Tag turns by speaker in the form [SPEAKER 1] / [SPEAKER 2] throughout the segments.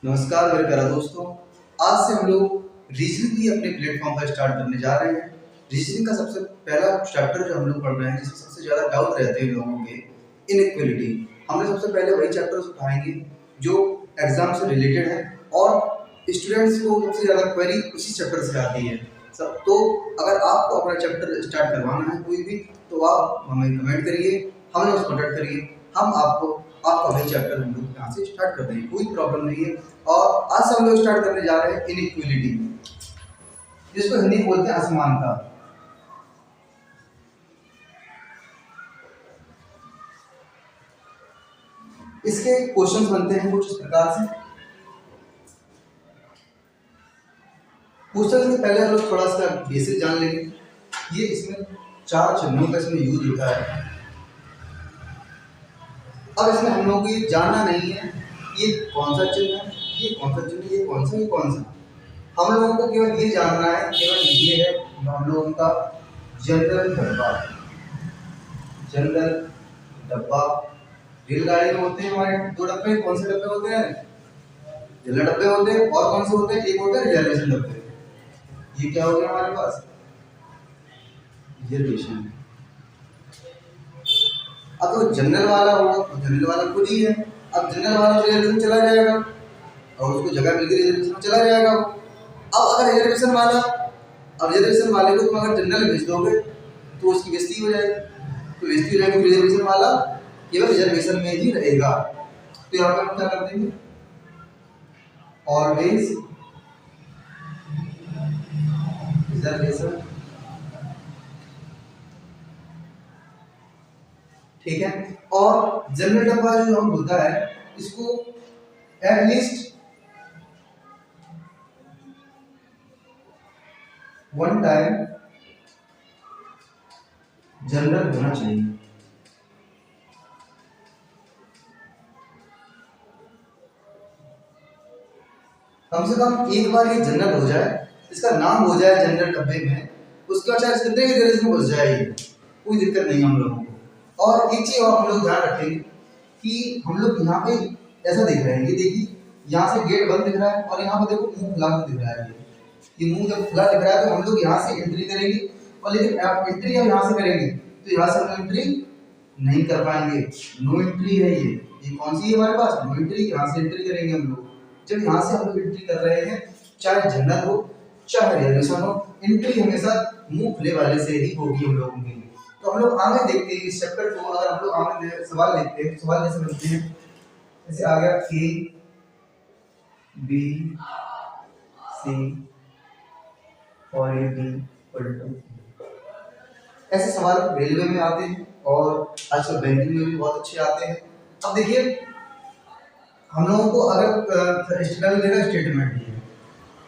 [SPEAKER 1] नमस्कार मेरे प्यारे दोस्तों। आज से हम लोग रीजनिंग की अपने प्लेटफॉर्म पर स्टार्ट करने जा रहे हैं। रीजनिंग का सबसे पहला चैप्टर जो हम लोग पढ़ रहे हैं, जिसमें सबसे ज़्यादा डाउट रहते हैं लोगों के, इनइक्वालिटी। हमने सबसे पहले वही चैप्टर्स उठाएंगे जो एग्जाम से रिलेटेड है और स्टूडेंट्स को सबसे ज़्यादा क्वेरी उसी चैप्टर से आती है। सब तो अगर आपको अपना चैप्टर स्टार्ट करवाना है कोई भी, तो आप हमें कमेंट करिए, हमें उसको कॉन्टैक्ट करिए। हम आपका वही चैप्टर हम लोग यहाँ से स्टार्ट कर देंगे, कोई प्रॉब्लम नहीं है। और आज से हम लोग स्टार्ट करने जा रहे हैं इनइक्वालिटी, जिसको हिंदी में बोलते हैं असमानता। इसके क्वेश्चंस बनते हैं कुछ इस प्रकार से। क्वेश्चन से पहले हम लोग थोड़ा सा बेसिक जान लेंगे। ये इसमें 4 चिन्हों का इसमें यूज होता है। अब इसमें हम लोगों को ये जानना नहीं है ये कौन सा चिन्ह है, ये कौन सा चिन्ह, ये कौन सा, ये कौन सा। हम लोगों को केवल ये जानना है, केवल ये है हम लोगों का जनरल डब्बा। जनरल डब्बा रेलगाड़ी में होते हैं हमारे 2 डब्बे। कौन से डब्बे होते हैं? जनरल डब्बे होते हैं। और कौन से होते हैं? एक होता है रिजर्वेशन डब्बे। ये क्या हो गया हमारे पास? रिजर्वेशन। अब तो जनरल वाला होगा तो जनरल वाला खुद ही है। अब जनरल वाला रिजर्वेशन चला जाएगा और उसको जगह मिल गई रिजर्वेशन में, चला जाएगा वो। अब अगर रिजर्वेशन वाले को तुम अगर जनरल भेज दोगे तो उसकी बेइज्जती हो जाएगी। तो बेइज्जती हो जाएगी, रिजर्वेशन वाला केवल रिजर्वेशन में ही रहेगा। तो यहाँ पर हम क्या कर देंगे? Always reservation. ठीक है। और जनरल डब्बा जो हम होता है, इसको एटलीस्ट 1 टाइम जनरल होना चाहिए। कम से कम एक बार ये जनरल हो जाए, इसका नाम हो जाए जनरल डब्बे में, उसके बाद चाहे कितने भी देर में घुस जाए, कोई दिक्कत नहीं हम लोगों को। और एक चीज और हम लोग ध्यान रखेंगे कि हम लोग यहाँ पे ऐसा देख रहे हैं, ये देखिए यहाँ से गेट बंद दिख रहा है और यहाँ पे देखो मुंह खुला दिख रहा है। ये मुंह जब खुला दिख रहा है तो हम लोग यहाँ से एंट्री करेंगे, और लेकिन एंट्री हम यहाँ से करेंगे तो यहाँ से हम एंट्री नहीं कर पाएंगे। नो एंट्री है ये कौन सी है हमारे पास? No entry. यहाँ से एंट्री करेंगे हम लोग। जब यहाँ से हम लोग एंट्री कर रहे हैं, चाहे जनरल हो चाहे रिजर्वेशन हो, एंट्री हमेशा मुंह खुले वाले से ही होगी हम लोगों के लिए। तो हम लोग आगे देखते हैं इस चैप्टर को। अगर हम लोग आगे सवाल देखते हैं, सवाल कैसे बनते हैं, जैसे आ गया A B C और A B पलटो। ऐसे सवाल रेलवे में आते हैं और आजकल बैंकिंग में भी बहुत अच्छे आते हैं। अब देखिए हम लोगों को अगर स्टेटमेंट देगा, स्टेटमेंट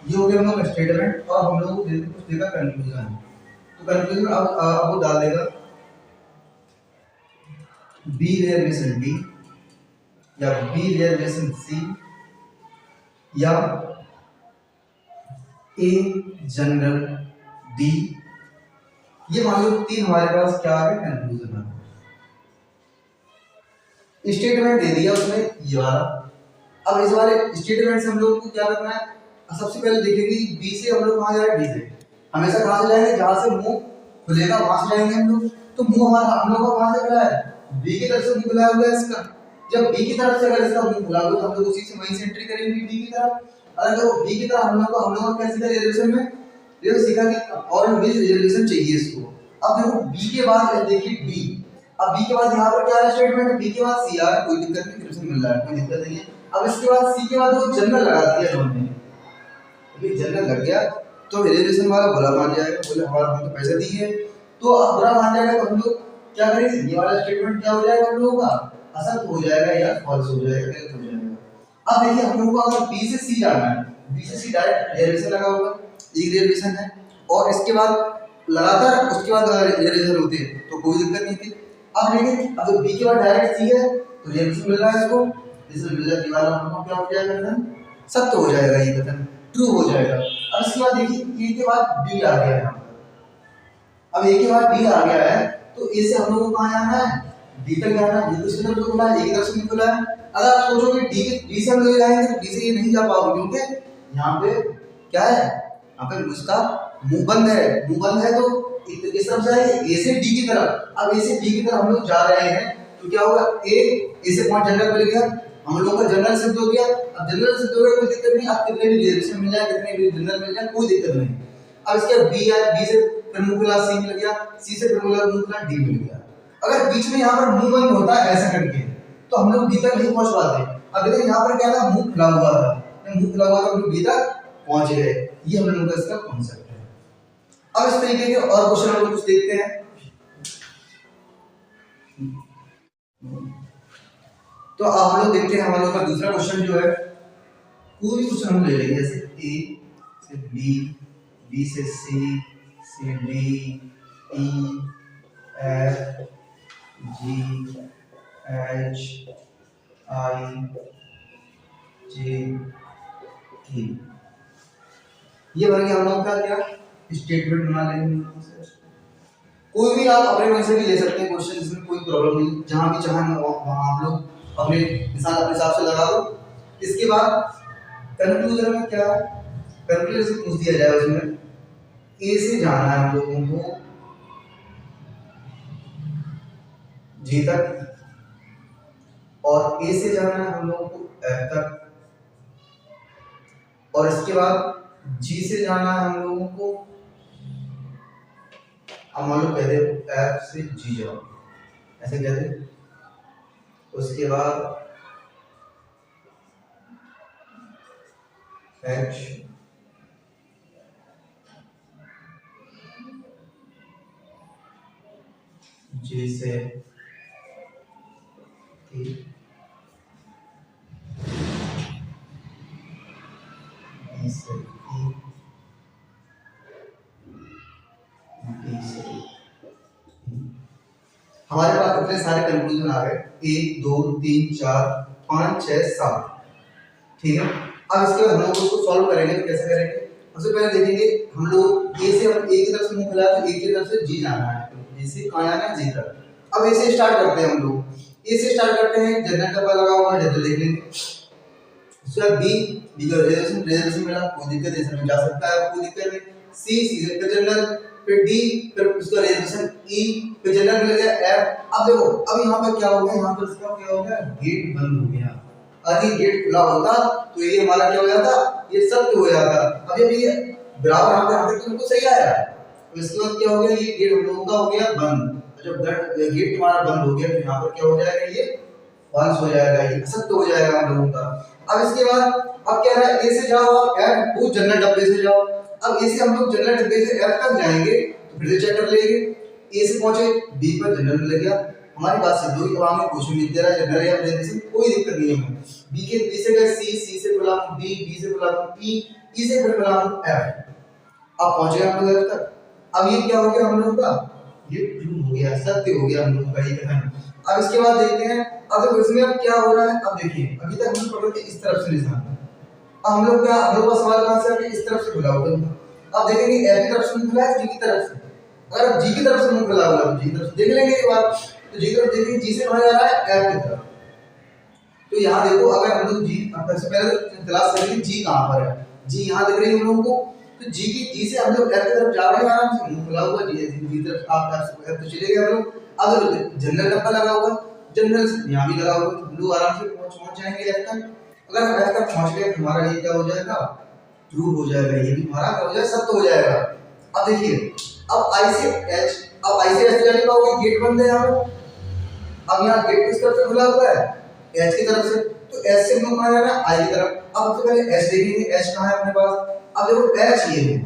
[SPEAKER 1] ये हो गया हम लोग स्टेटमेंट, और हम लोगों को कुछ देगा कंक्लूजन। तो कंक्लूजन अब वो डाल देगा बी रिजर्वेशन डी, या बी रिजर्वेशन सी, या ए जनरल डी। ये मान लो 3 हमारे पास क्या आ गया? कंक्लूजन आ गया। स्टेटमेंट दे दिया उसने ये वाला। अब इस वाले स्टेटमेंट से हम लोग को क्या करना है? सबसे पहले देखेंगे बी से हम लोग कहाँ जा रहे हैं? डी से। हमेशा कहाँ से जाएंगे? जहाँ से मुंह खुलेगा वहां से जाएंगे हम लोग। तो मुंह हमारा हम लोग का कहाँ से खुला है? बी की तरफ से मुंह खुला हुआ है इसका। जब बी की तरफ से अगर इसका मुंह खुला हुआ है तो हम लोग उसी से वहीं से एंट्री करेंगे बी की तरफ। अगर वो बी की तरफ हम लोग क्या सीखा रिजर्वेशन में? ये सीखा कि और विच रिजर्वेशन चाहिए इसको। अब देखो बी के बाद देखिए डी। अब बी के बाद यहाँ पर क्या है? स्टेटमेंट। बी के बाद सी आ रहा है, कोई दिक्कत नहीं, रिजर्वेशन मिल रहा है, कोई दिक्कत नहीं है। अब इसके बाद सी के बाद वो जनरल लगा दिया इन्होंने। अभी जनरल लग गया तो रिजर्वेशन वाला बुरा मान जाएगा, बोले हमारा हम तो पैसे दिए। तो अब बुरा मान जाएगा तो हम लोग क्या करेंगे? ये वाला स्टेटमेंट क्या हो जाएगा हम लोगों का? असत्य हो जाएगा या फॉल्स हो जाएगा, गलत हो जाएगा। अब देखिए हम लोगों को अगर बी से सी जाना है, बी से सी डायरेक्ट रिजर्वेशन लगा होगा, एक रिजर्वेशन है, और इसके बाद लगातार उसके बाद रिजर्वेशन होते हैं तो कोई दिक्कत नहीं थी। अब लेकिन अब बी के बाद डायरेक्ट सी है तो रिजर्वेशन मिल रहा है इसको, रिजर्वेशन मिल जाने के बाद हम लोग क्या हो जाएगा? कथन सत्य हो जाएगा, ये कथन ट्रू हो जाएगा। अब इसके बाद देखिए ए के बाद बी आ गया है। अब ए के बाद बी आ गया है तो ए से हम लोग को कहाँ जाना है? बी तक जाना है। ये तो इसकी तरफ से खुला है, ए की तरफ से नहीं खुला है, अगर आप सोचोगे डी से हम लोग जाएंगे तो डी से ये नहीं जा पाओगे, क्योंकि यहाँ पे क्या है, यहाँ पे उसका मुंह बंद है, मुंह बंद है तो इस तरफ जाएंगे ए से डी की तरफ। अब ए से डी की तरफ हम लोग जा रहे हैं तो क्या होगा, ए से पॉइंट जनरल मिल गया, हम लोगों का जनरल सिद्ध हो गया। अब जनरल सिद्ध हो गया कोई दिक्कत नहीं, आप कितने भी रिलेशन मिल जाए, कितने भी जनरल मिल जाए, कोई दिक्कत नहीं। अब इसके बाद बी है, बी से फिर मुंह खुला सी मिल गया, सी से फिर मुंह खुला डी मिल गया। अगर बीच में यहाँ पर मुंह बंद होता है ऐसा करके तो हम लोग बी तक नहीं पहुंच पाते। अब देखिए यहाँ पर क्या था, मुंह खुला हुआ था, मुंह खुला हुआ था, हम लोग बी तक पहुंच गए। ये हम लोगों का इसका कॉन्सेप्ट है। अब इस तरीके के और क्वेश्चन हम लोग कुछ देखते हैं। तो अब हम लोग देखते हैं हमारे लोग का दूसरा क्वेश्चन जो है, कोई भी क्वेश्चन हम ले लेंगे, जैसे ए से बी, बी से C D, E F G H I J K. ये बन गया हम लोग का क्या, स्टेटमेंट बना लेंगे। कोई भी आप अपने मन से भी ले सकते हैं क्वेश्चन, इसमें कोई प्रॉब्लम नहीं, जहां भी चाहें वहां आप लोग अपने निशान अपने हिसाब से लगा दो। इसके बाद कंक्लूजन में क्या है, कंक्लूजन से पूछ दिया जाए उसमें ए से जाना है हम लोगों को जी तक, और ए से जाना है हम लोगों को एफ तक, और इसके बाद जी से जाना है हम लोगों को, अब मान लो कह दे एफ से जी जाओ, ऐसे कह दे। उसके बाद एच जे से के, बी से ई, डी से ई। हमारे पास कितने सारे कंक्लूजन आ गए, 1 2 3 4 5 6 7, ठीक है। अब इसके बाद हम लोग उसको सॉल्व करेंगे तो कैसे करेंगे, सबसे पहले देखेंगे हम लोग ए से, हम ए की तरफ से मुंह खुला तो ए की तरफ से जी जाना है, ए से कहां जाना है, जी तक। अब ए से स्टार्ट करते हैं हम लोग, ए से स्टार्ट करते हैं, जनरल डब्बा लगा हुआ है, जनरल देख लेंगे। उसके बाद बी का रिजर्वेशन मिला, कोई दिक्कत नहीं, इसमें जा सकता है, कोई दिक्कत नहीं। सी से फिर जनरल, फिर डी, फिर उसका रिजर्वेशन ई, फिर जनरल मिल गया एफ। अब देखो अब यहाँ पे क्या हो गया, यहाँ पर इसका क्या हो गया, गेट बंद हो गया। अगर ये गेट खुला होता तो ये हमारा क्या हो जाता, ये सत्य हो जाता। अब ये बराबर यहाँ पे बिल्कुल सही आया। तो इसके बाद क्या हो गया, ये गेट हम लोगों का हो गया बंद। जब गेट तुम्हारा बंद हो गया तो यहाँ पर क्या हो जाएगा, ये फॉल्स हो जाएगा, ये असत्य हो जाएगा हम लोगों का। अब इसके बाद अब क्या है, ए से जाओ आप एफ, वो जनरल डब्बे से जाओ। अब ए से हम लोग जनरल डब्बे से एफ तक जाएंगे तो फिर से चेक कर लेंगे। ए से पहुंचे, बी पर जनरल मिल गया, हमारी बात से दो ही अब हमें क्वेश्चन लिख दे रहा है जनरल या रिजर्वेशन, कोई दिक्कत नहीं है। बी से गए सी से खुला डी, डी से खुला ई, ई से फिर खुला एफ। अब पहुंचे हम लोग एफ तक। अब ये क्या हो गया हम लोगों का, ये ट्रू हो गया, सत्य हो गया हम लोगों का ये कथन। अब इसके बाद देखते हैं, अब देखो इसमें अब क्या हो रहा है। अब देखिए अभी तक हम पढ़ रहे थे इस तरफ से निशान, अब हम लोग क्या, हम लोग का सवाल कहां से, इस तरफ से खुला हुआ है। अब देखेंगे ए की तरफ से खुला है, जी की तरफ से। अगर जी की तरफ से मुंह खुला हुआ है तो जी की तरफ देख लेंगे एक बार, तो जी की तरफ देखेंगे, जी से कहां जा रहा है, एफ की तरफ। तो यहाँ देखो अगर हम लोग जी, सबसे पहले तो तलाश करेंगे जी कहां पर है, जी यहाँ दिख रही है हम लोगों को, तो जी से हम लोग एफ की तरफ जा रहे हैं, आराम से मुंह खुला हुआ, जी की तरफ आप एफ तो चले गए हम लोग। अब जनरल डब्बा लगा हुआ, जनरल यहाँ भी लगा हुआ, हम लोग आराम से पहुंच जाएंगे एफ तक। अगर हम एफ तक पहुंच गए तो हमारा ये क्या हो जाएगा, ट्रू हो जाएगा, ये भी हमारा क्या हो जाएगा, सत्य हो जाएगा। अब देखिए अब आई से एच, अब आई से एच जाने पाओगे, गेट बंद है यहाँ पर। अब यहाँ गेट किस तरफ से खुला हुआ है, एच की तरफ से, तो एच से हम लोग कहाँ जाना है, आई की तरफ। अब सबसे पहले एच देखेंगे, एच कहाँ है अपने पास। अब देखो एच ये है,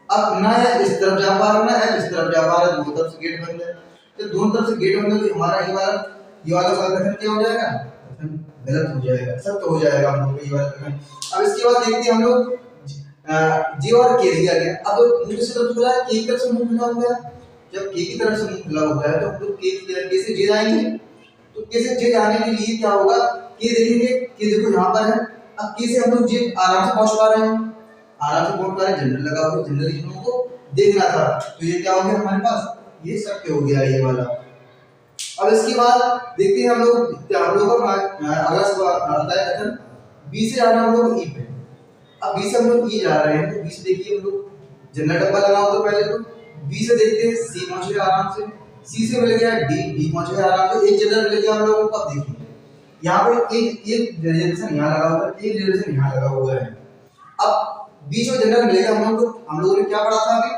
[SPEAKER 1] अब ना इस तरफ जा पा रहा है ना एच इस तरफ जा पा रहा है, दोनों तरफ से गेट बंद है। तो दोनों तरफ से गेट बंद है तो हमारा ये वाला कथन क्या हो जाएगा, गलत हो जाएगा, सत्य हो जाएगा हम लोग ये वाला कथन। अब इसके बाद देखते हैं हम लोग जे और के दिया गया। अब मुंह से तरफ खुला है, के की तरफ से मुंह खुला हुआ है। जब के की तरफ से मुंह खुला हुआ है तो हम लोग के से जे जाएंगे, तो के से जे जाने के लिए क्या होगा, के देखेंगे, के देखो यहाँ पर है। अब के से हम लोग जे आराम से पहुंच पा रहे हैं, आराम से पहुंच पा रहे हैं, जनरल लगा हुआ, जनरल हम लोगों को देखना था, तो ये क्या हो गया हमारे पास, ये सत्य हो गया ये वाला। अब इसके बाद देखते हैं हम लोग का अगला सवाल आता है कथन बी से जाना हम लोग ई पे। अब बी से हम लोग ई जा रहे हैं तो बी से देखिए हम लोग जनरल डब्बा लगा होगा पहले तो बी से देखते हैं सी पहुंच गया आराम से, सी से मिल गया डी, डी पहुंच गया आराम से, एक जनरल मिल गया हम लोगों को। अब देखिए यहाँ पे एक रिजर्वेशन यहाँ लगा हुआ है, एक रिजर्वेशन यहाँ लगा हुआ है। अब बीच में जनरल मिलेगा हम लोगों ने क्या पढ़ा था अभी,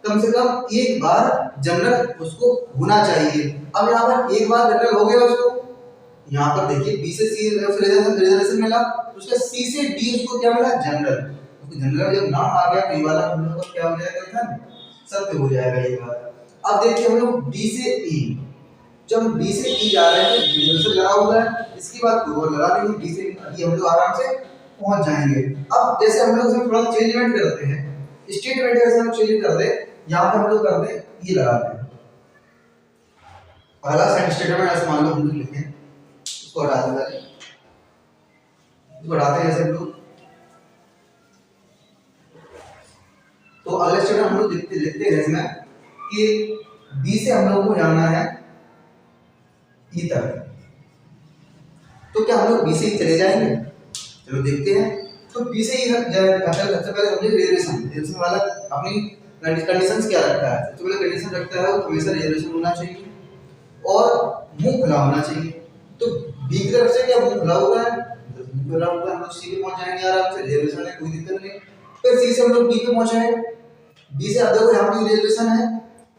[SPEAKER 1] कम से कम एक बार जनरल उसको होना चाहिए। अब यहाँ पर एक बार जनरल हो गया उसको, यहाँ पर देखिए बी से सी रिजर्वेशन मिला तो उसका सी से डी उसको क्या मिला जनरल। उसको जनरल जब नाम आ गया कई वाला हम लोग को क्या हो जाएगा इधर सत्य हो जाएगा ये बात। अब देखिए हम लोग डी से ई, जब हम डी से ई जा रहे हैं तो रिजर्वेशन लगा हुआ है, इसकी बात कोई और लगा देंगे डी से ई हम लोग आराम से पहुंच जाएंगे। अब जैसे हम लोग इसमें थोड़ा चेंजमेंट करते हैं, स्टेटमेंट जैसे हम चेंज कर दे, यहाँ पे हम लोग कर दे ये लगा दे पहला सेट स्टेटमेंट ऐसे मान लो हम लोग लिखें, इसको हटा दें, इसको हटाते हैं जैसे हम लोग। तो अगले स्टेटमेंट हम लोग लिखते हैं इसमें कि बी से हम लोग को जाना है ई तक, तो क्या हम लोग बी से ही चले जाएंगे? चलो देखते हैं। तो बी से ही सबसे पहले हमने रिजर्वेशन वाला अपनी कंडीशंस क्या रखता है, सबसे पहले कंडीशन रखता है वो हमेशा रिजर्वेशन होना चाहिए और मुंह खुला होना चाहिए। तो बी की तरफ से क्या मुंह खुला हुआ है, तो मुंह खुला हुआ है, हम लोग सी पे पहुंच जाएंगे आराम से, रिजर्वेशन है कोई दिक्कत नहीं। फिर सी से हम लोग डी पे पहुंचाएंगे, डी से अब देखो यहाँ पे रिजर्वेशन है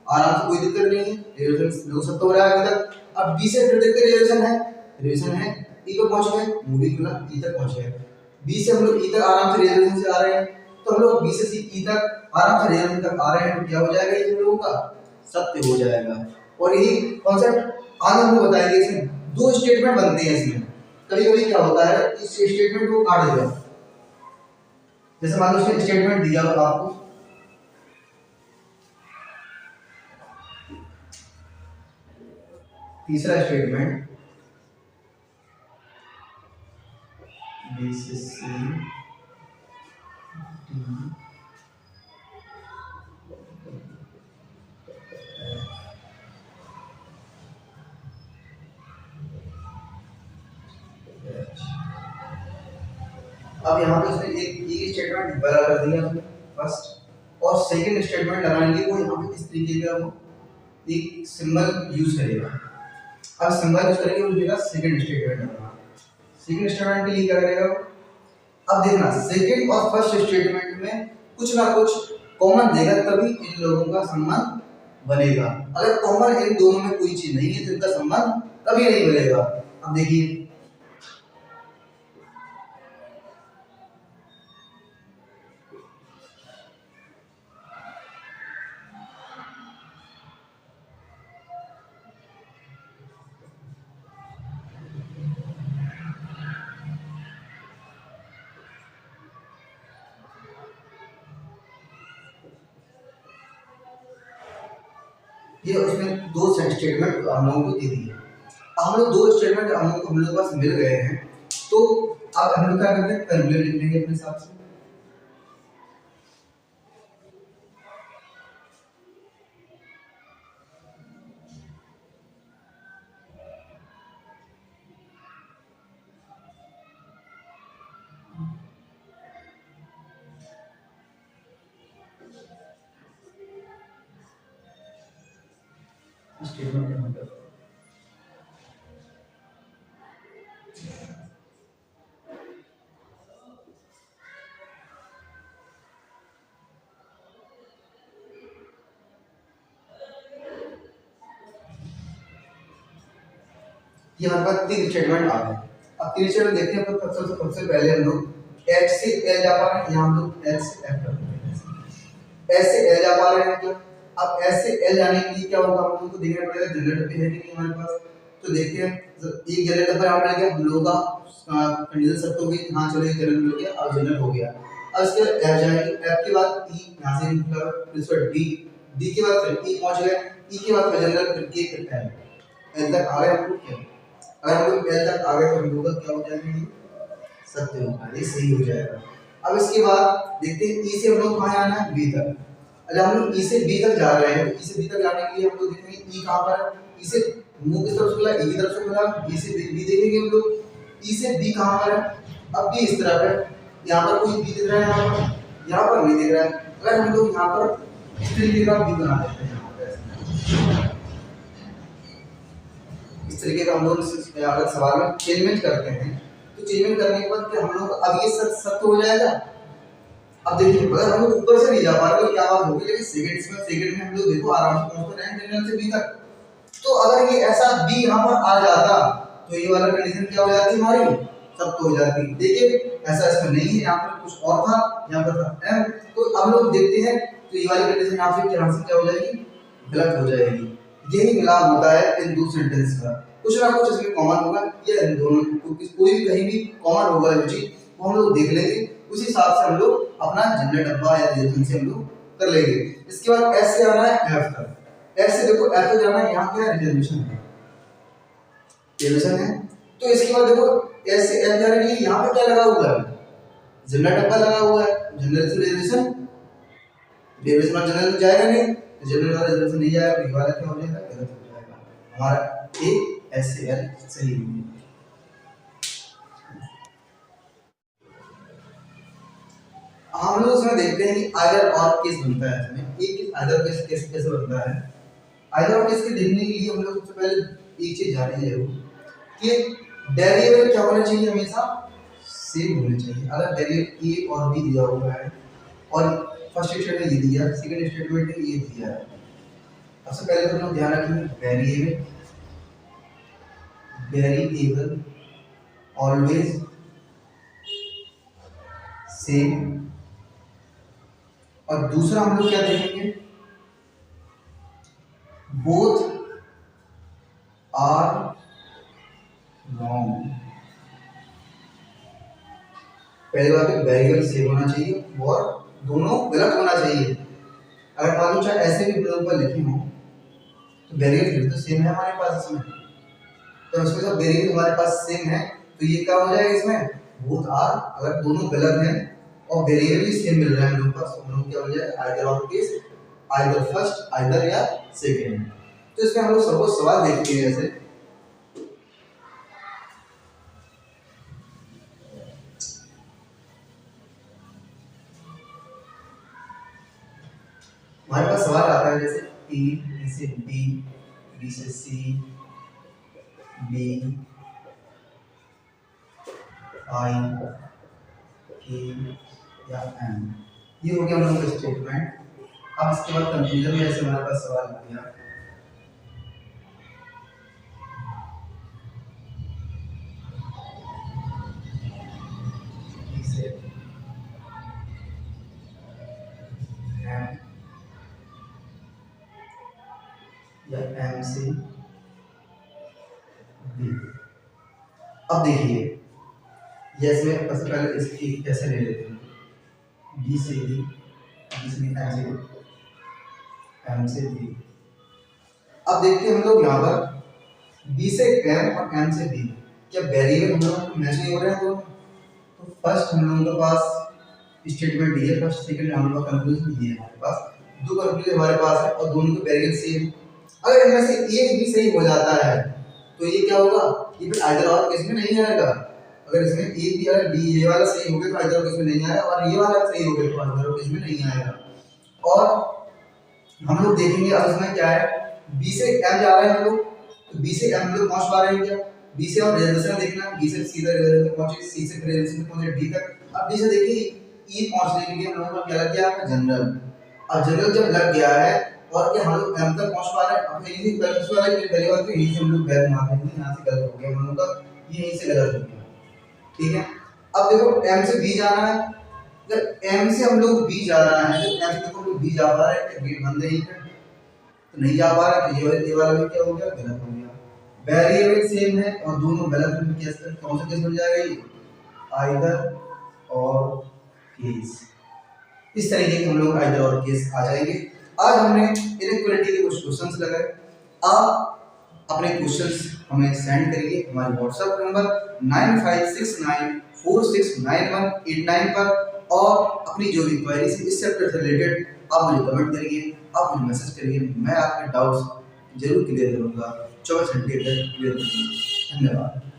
[SPEAKER 1] आराम से कोई दिक्कत नहीं है, रिजर्वेशन लोग सब तो हो रहा है अभी तक। अब बी से फिर देखते रिजर्वेशन है ई पे पहुंच गए, मुंह भी खुला, ई तक पहुंच गए। बी से हम लोग ई तक आराम से रिजर्वेशन से आ रहे हैं, तो हम लोग बी से सी ई तक आराम से रिजर्वेशन तक आ रहे हैं, तो क्या हो जाएगा ये हम लोगों का सत्य हो जाएगा। और यही कॉन्सेप्ट आज हम लोग बताएंगे। इसमें दो स्टेटमेंट बनते हैं इसमें, कभी-कभी क्या होता है इस स्टेटमेंट को काट देगा, जैसे मान लो उसने स्टेटमेंट दिया आपको तीसरा स्टेटमेंट बी से सी डी अब यहाँ पे उसने एक स्टेटमेंट बड़ा कर दिया हमने फर्स्ट, और सेकंड स्टेटमेंट लगाएंगे वो यहाँ पे इस तरीके का वो एक सिंबल यूज करेगा। अब सिंबल यूज करके वो लिखेगा सेकंड स्टेटमेंट लगाना। सेकंड स्टेटमेंट के लिए क्या करेगा, अब देखना सेकंड और फर्स्ट स्टेटमेंट में कुछ ना कुछ कॉमन देगा तभी इन लोगों का संबंध बनेगा। अगर कॉमन इन दोनों में कोई चीज नहीं है तो इनका संबंध कभी नहीं बनेगा। अब देखिए ये उसमें दो स्टेटमेंट हम लोगों को दे दिए। अब हम लोग दो स्टेटमेंट हम लोग के पास मिल गए हैं, तो अब हम लोग क्या करते हैं कंक्लूजन लिख लेंगे अपने हिसाब से। स्टेटमेंट का मतलब ये हमारे पास तीन स्टेटमेंट आ गए। अब तीन स्टेटमेंट देखते हैं। तो सबसे पहले हम लोग एच से एल जा पा रहे हैं, यहाँ हम लोग एच से एफ कर रहे हैं, एच से एल जा पा रहे हैं क्या। अब एच से एल जाने के लिए क्या होगा, हम लोग को देखना पड़ेगा जनरेटर पे है कि नहीं हमारे पास। तो देखते हैं एक जनरेटर पर हमारे गया, हम लोगों का कंडीशन सेट हो गई, हाँ चलो एक जनरेटर मिल गया, अब जनरेट हो गया। अब इसके बाद एफ जाएगी, एफ के बाद ई यहाँ से निकला, फिर इसके बाद डी, डी के बाद फिर ई पहुंच गए, ई के बाद फिर जनरल, फिर के, फिर एल, एल तक आ गए हम लोग। क्या अगर हम लोग एल तक आ गए तो हम लोग का क्या हो जाएगा, ये सत्य होगा, ये सही हो जाएगा। अब इसके बाद देखते हैं ई से हम लोग कहाँ आना है, बी तक। अगर हम लोग ई से बी तक जा रहे हैं तो ई से बी तक जाने के लिए हम लोग देखेंगे ई कहाँ पर है, ई से मुंह किस तरफ से खुला, ई की तरफ से खुला, बी से बी देखेंगे हम लोग, ई से बी कहाँ पर है, अब बी इस तरफ है, यहाँ पर कोई बी दिख रहा है, यहाँ पर नहीं दिख रहा है। अगर हम लोग यहाँ पर इस तरीके का बी बना देते हैं, यहाँ पर इस तरीके का हम लोग अगर सवाल में चेंजमेंट करते हैं तो चेंजमेंट करने के बाद क्या हम लोग अब ये सत्य हो जाएगा। अब देखिए अगर हम लोग ऊपर से नहीं जा पा रहे तो क्या बात होगी, लेकिन सेकंड में हम लोग देखो आराम से पहुंचते रहे जनरल से बी तक। तो अगर ये ऐसा बी यहाँ पर आ जाता तो ये वाला कंडीशन क्या हो जाती हमारी, सत्य हो जाती। देखिए ऐसा इसमें नहीं है, यहाँ पर कुछ और था, यहाँ पर था एम। तो अब लोग देखते हैं तो ये वाली कंडीशन यहाँ से क्या हो जाएगी, गलत हो जाएगी। यही मिलान होता है इन दो सेंटेंस का, कुछ ना कुछ इसमें कॉमन होगा, या इन दोनों कोई भी कहीं भी कॉमन होगा जो चीज वो हम लोग देख लेंगे, उसी हिसाब से हम लोग अपना जनरल डब्बा या रिलेशन से हम लोग कर लेंगे। इसके बाद एस से आना है एफ तक। एस से देखो एफ तक जाना है, यहाँ क्या है रिजर्वेशन है, रिजर्वेशन है। तो इसके बाद देखो एस से एफ जाने के लिए यहाँ पे क्या लगा हुआ है, जनरल डब्बा लगा हुआ है, जनरल से रिजर्वेशन, रिजर्वेशन और जनरल जाएगा नहीं, जनरल वाला रिजर्वेशन नहीं जाएगा, ये वाला क्या हो जाएगा, गलत हो जाएगा। हमारा ए एस से एल सही होगी। हम लोग उसमें देखते हैं कि आइदर और केस बनता है, इसमें एक आइदर केस कैसे बनता है। आइदर और केस के देखने के लिए हम लोग सबसे पहले एक चीज जाने जरूर कि वेरिएबल क्या होना चाहिए, हमेशा सेम होने चाहिए। अगर वेरिएबल ए और बी दिया हुआ है और फर्स्ट स्टेटमेंट ये दिया, सेकंड स्टेटमेंट ये दिया है, सबसे पहले तो हम लोग ध्यान रखेंगे वेरिएबल ऑलवेज सेम। और दूसरा हम लोग क्या देखेंगे, बोथ आर रॉन्ग। पहली बात है वेरिएबल सेम होना चाहिए और दोनों गलत होना चाहिए। अगर मान लो चाहे ऐसे भी ऊपर लिखे हो तो वेरिएबल फिर तो सेम है हमारे पास इसमें, तो उसमें जब वेरिएबल हमारे पास सेम है तो ये क्या हो जाएगा इसमें, बोथ आर। अगर दोनों गलत हैं और वेरिएबल भी सेम मिल रहा है हम लोग पास, हम लोग क्या हो जाएगा आइदर और केस, आइदर फर्स्ट आइदर या सेकंड। तो इसमें हम लोग सपोज सवाल देखते हैं, जैसे हमारे पास सवाल आता है जैसे ए से बी, बी से सी, बी आई के या एम, ये हो गया हम लोग का स्टेटमेंट। अब इसके बाद कंक्लूजन में ऐसे हमारे पास सवाल आ गया, इसे एम या एम से बी। अब देखिए जैसे सबसे पहले इसकी कैसे ले लेते हैं, बी से बी, बी से एम से बी। अब देखते हैं हम लोग यहाँ पर बी से एम और एम से बी क्या वेरिएबल हम लोग मैच नहीं हो रहे हैं। तो फर्स्ट हम लोगों के पास स्टेटमेंट दी है, फर्स्ट सेकंड हम लोग का कंक्लूजन दिए हमारे पास, दो कंक्लूजन हमारे पास है और दोनों के वेरिएबल सेम। अगर इनमें से एक भी सही हो जाता है तो ये क्या होगा, ये फिर आइदर और केस में नहीं आएगा। अगर इसमें ए बी और बी ये वाला सही हो गया तो आइदर और केस में नहीं आएगा, और ये वाला सही हो गया तो आइदर और केस में नहीं आएगा। और हम लोग देखेंगे अब इसमें क्या है, बी से एम जा रहे हैं हम लोग, तो बी से एम लोग पहुंच पा रहे हैं क्या, बी से और रिजर्वेशन देखना, बी से सीधा रिजर्वेशन तक पहुंचे, सी से रिजर्वेशन तक पहुंचे, डी तक। अब डी से देखिए ई पहुंचने के लिए हम लोगों का क्या लग गया, जनरल। अब जनरल जब लग गया है और क्या हम लोग एम तक पहुंच पा रहे हैं, अब यही बैलेंस वाला है, पहली बात तो यही से हम लोग बैक मार देंगे, यहां से गलत हो गया हम लोगों का, ये यहीं से गलत हो गया, ठीक है। अब देखो एम से बी जाना है, जब एम से हम लोग बी जा रहा है, तो एम से देखो हम लोग बी जा पा रहे हैं, गेट बंद है यहीं पे, तो नहीं जा पा रहा, तो ये वाला भी क्या हो गया, गलत हो गया। वेरिएबल सेम है और दोनों गलत हैं, केस कौन सा केस बन जाएगा, ये आइदर और केस। इस तरीके के हम लोग आइदर और केस आ जाएंगे। आज हमने इनइक्वालिटी के कुछ क्वेश्चंस लगाए। आप अपने क्वेश्चंस हमें सेंड करिए हमारे व्हाट्सएप नंबर 9569469189 पर, और अपनी जो भी क्वेरीज है इस चैप्टर से रिलेटेड आप मुझे कमेंट करिए, आप मुझे मैसेज करिए, मैं आपके डाउट्स जरूर क्लियर करूंगा। 24 घंटे तक। धन्यवाद।